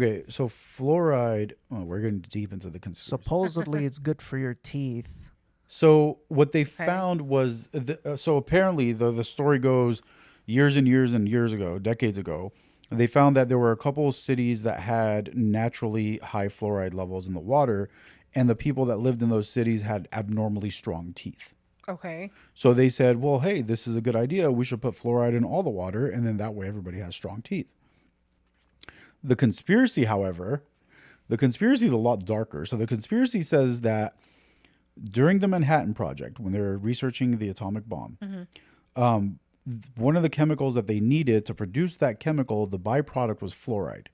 Okay, so fluoride. Oh, we're getting deep into the conspiracy. Supposedly, it's good for your teeth. So what they Okay. found was, so apparently the story goes, years and years and years ago, decades ago, they found that there were a couple of cities that had naturally high fluoride levels in the water, and the people that lived in those cities had abnormally strong teeth. Okay. So they said, well, hey, this is a good idea. We should put fluoride in all the water, and then that way everybody has strong teeth. The conspiracy, however, the conspiracy is a lot darker. So the conspiracy says that during the Manhattan Project, when they were researching the atomic bomb, one of the chemicals that they needed to produce that chemical, the byproduct was fluoride.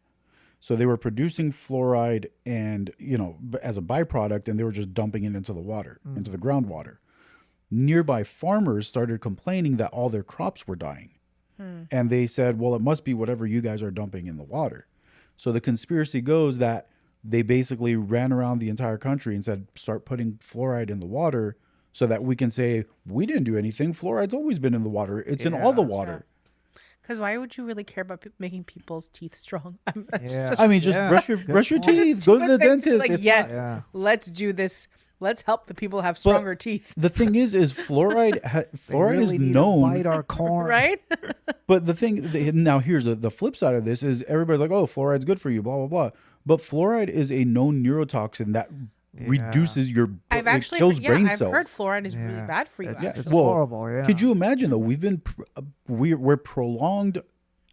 So they were producing fluoride and, as a byproduct, and they were just dumping it into the water, into the groundwater. Nearby farmers started complaining that all their crops were dying. And they said, well, it must be whatever you guys are dumping in the water. So the conspiracy goes that they basically ran around the entire country and said, start putting fluoride in the water so that we can say, we didn't do anything. Fluoride's always been in the water. It's in all the water. Because why would you really care about making people's teeth strong? That's Yeah. just I mean, just brush your point. teeth. Go to the stupid thing to, dentist. Like, It's yes, not- Yeah. let's do this. Let's help the people have stronger teeth, the thing is fluoride. Fluoride really is need to known. bite our corn. right? But now here's the flip side of this is everybody's like, oh, fluoride's good for you, blah blah blah. But fluoride is a known neurotoxin that reduces your. I've it actually, kills yeah, brain I've cells. heard fluoride is really Yeah. bad for you. It's, actually. it's Well, horrible. Yeah. Could you imagine though? We've been we're prolonged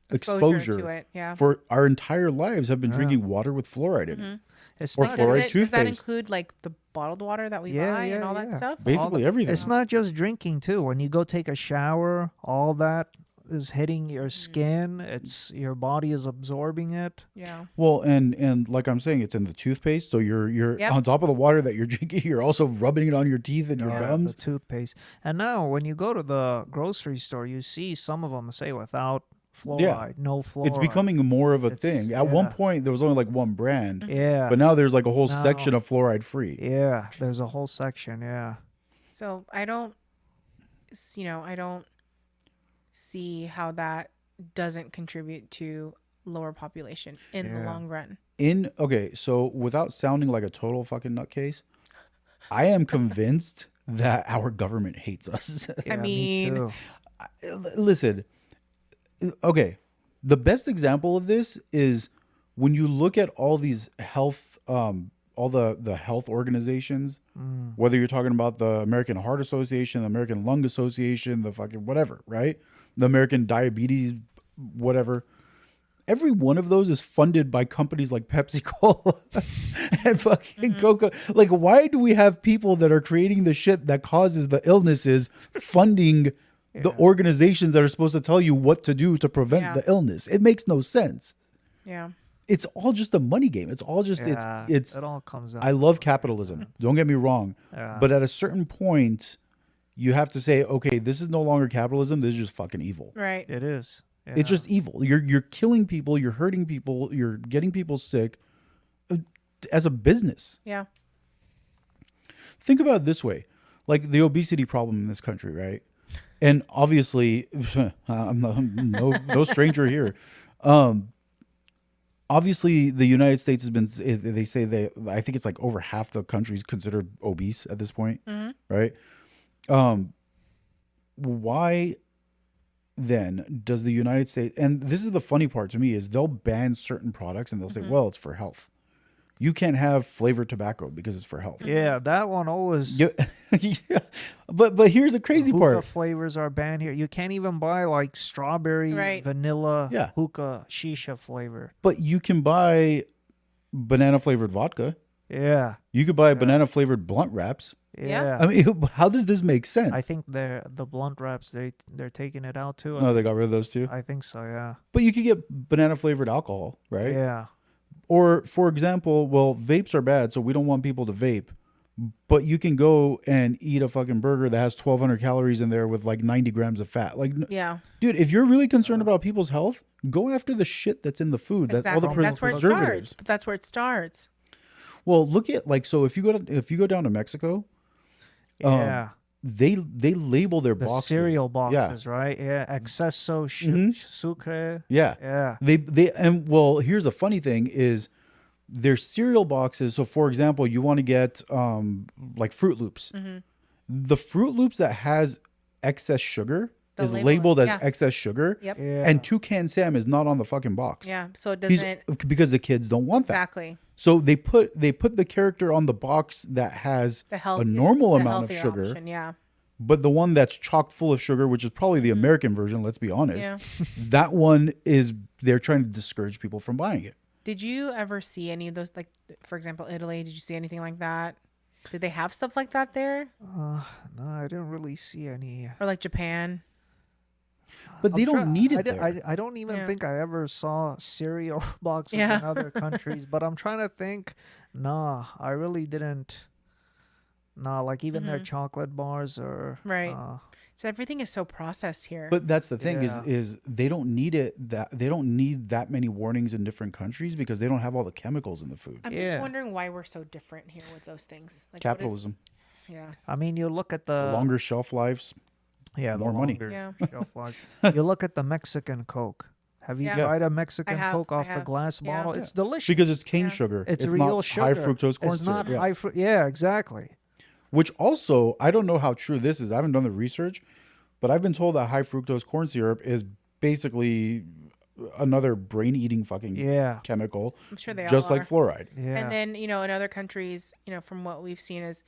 exposure to it, yeah. for our entire lives have been drinking water with fluoride in it. It's or not fluoride Does that toothpaste. include like the bottled water that we Yeah, buy and yeah, all that yeah. stuff? Basically everything. It's not just drinking too. When you go take a shower, all that is hitting your skin. It's your body is absorbing it. Yeah. Well, and like I'm saying, it's in the toothpaste. So you're Yep. on top of the water that you're drinking, you're also rubbing it on your teeth and your gums. The toothpaste. And now when you go to the grocery store, you see some of them say without fluoride, no fluoride. It's becoming more of a thing. At one yeah. point, there was only like one brand, Yeah. but now there's like a whole No. section of fluoride free. Yeah, there's a whole section. Yeah. So I don't see how that doesn't contribute to lower population in the Yeah. long run. Okay, so without sounding like a total fucking nutcase, I am convinced that our government hates us. Yeah, mean, me too. Listen, okay, the best example of this is when you look at all these health, all the health organizations, whether you're talking about the American Heart Association, the American Lung Association, the fucking whatever, right? The American Diabetes, whatever. Every one of those is funded by companies like Pepsi Cola and fucking Coca. Like, why do we have people that are creating the shit that causes the illnesses funding the organizations that are supposed to tell you what to do to prevent Yeah. the illness? It makes no sense. Yeah. It's all just a money game. It's all just Yeah, it's it all comes down. I love capitalism. Don't get me wrong. Yeah. But at a certain point, you have to say, okay, this is no longer capitalism. This is just fucking evil. Right. It is. Yeah. It's just evil. You're killing people. You're hurting people. You're getting people sick as a business. Yeah. Think about it this way, like the obesity problem in this country, right? And obviously, I'm no stranger here. Obviously, the United States has been. They say I think it's like over half the country is considered obese at this point, right? Why then does the United States? And this is the funny part to me is they'll ban certain products and they'll say, well, it's for health. You can't have flavored tobacco because it's for health. Yeah, that one always. Yeah. But here's the crazy Hookah part. flavors are banned here. You can't even buy like strawberry, Right. vanilla, Yeah. hookah, shisha flavor. But you can buy banana flavored vodka. Yeah, You could buy banana flavored blunt wraps. yeah. I mean, how does this make sense? I think the blunt wraps they're taking it out too. No, they got rid of those too. I think so. Yeah. But you could get banana flavored alcohol, right? Yeah. Or, for example, well, vapes are bad, so we don't want people to vape. But you can go and eat a fucking burger that has 1,200 calories in there with like 90 grams of fat. Like, Yeah. dude, if you're really concerned about people's health, go after the shit that's in the food. That's all Exactly. the That's where it preservatives. starts. But that's where it starts. Well, look at like so if you go down to Mexico, Yeah. they label their The boxes. cereal Yeah. boxes, right? Yeah, exceso Mhm. sucre. Yeah. Yeah. They and well, here's the funny thing is their cereal boxes. So for example, you want to get like Fruit Loops. Mm-hmm. The Fruit Loops that has excess sugar They'll is label it. labeled as Yeah. excess sugar. Yep. Yeah. And Toucan Sam is not on the fucking box. Yeah. So it He's- doesn't because the kids don't want that. exactly So they put the character on the box that has the health a normal the amount of healthier sugar, option, yeah. but the one that's chock full of sugar, which is probably the American version, let's be honest, Yeah. that one is they're trying to discourage people from buying it. Did you ever see any of those? Like, for example, Italy. Did you see anything like that? Did they have stuff like that there, No, I didn't really see any. or like Japan? But they I'm don't try- need it I, there. I don't even Yeah. think I ever saw cereal boxes Yeah. in other countries, but I'm trying to think. Nah, I really didn't. Nah, like even their Mhm. chocolate bars or Right. So everything is so processed here. But that's the thing Yeah. is they don't need it that they don't need that many warnings in different countries because they don't have all the chemicals in the food. I'm Yeah. just wondering why we're so different here with those things. Like, what is- Capitalism, yeah. I mean, you look at the longer shelf lives. yeah, the more money. longer Yeah. shelf life. You look at the Mexican Coke. Have you Yeah. tried a Mexican have, Coke I off the have. glass Yeah. bottle? It's delicious. Because it's cane Yeah. sugar. it's real not sugar. high fructose corn It's syrup. not Yeah. high fruit. Yeah, exactly. Which also, I don't know how true this is. I haven't done the research, but I've been told that high fructose corn syrup is basically another brain-eating fucking Yeah, chemical, I'm sure they just all like are. fluoride. yeah. And then, in other countries, from what we've seen is,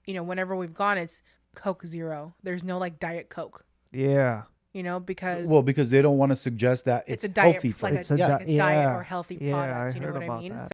whenever we've gone, it's Coke Zero. There's no like Diet Coke, yeah. because Well, because they don't want to suggest that it's a diet, healthy for like you. It's a Yeah. di- diet yeah. or healthy Yeah, product. I You know heard what I about mean? that.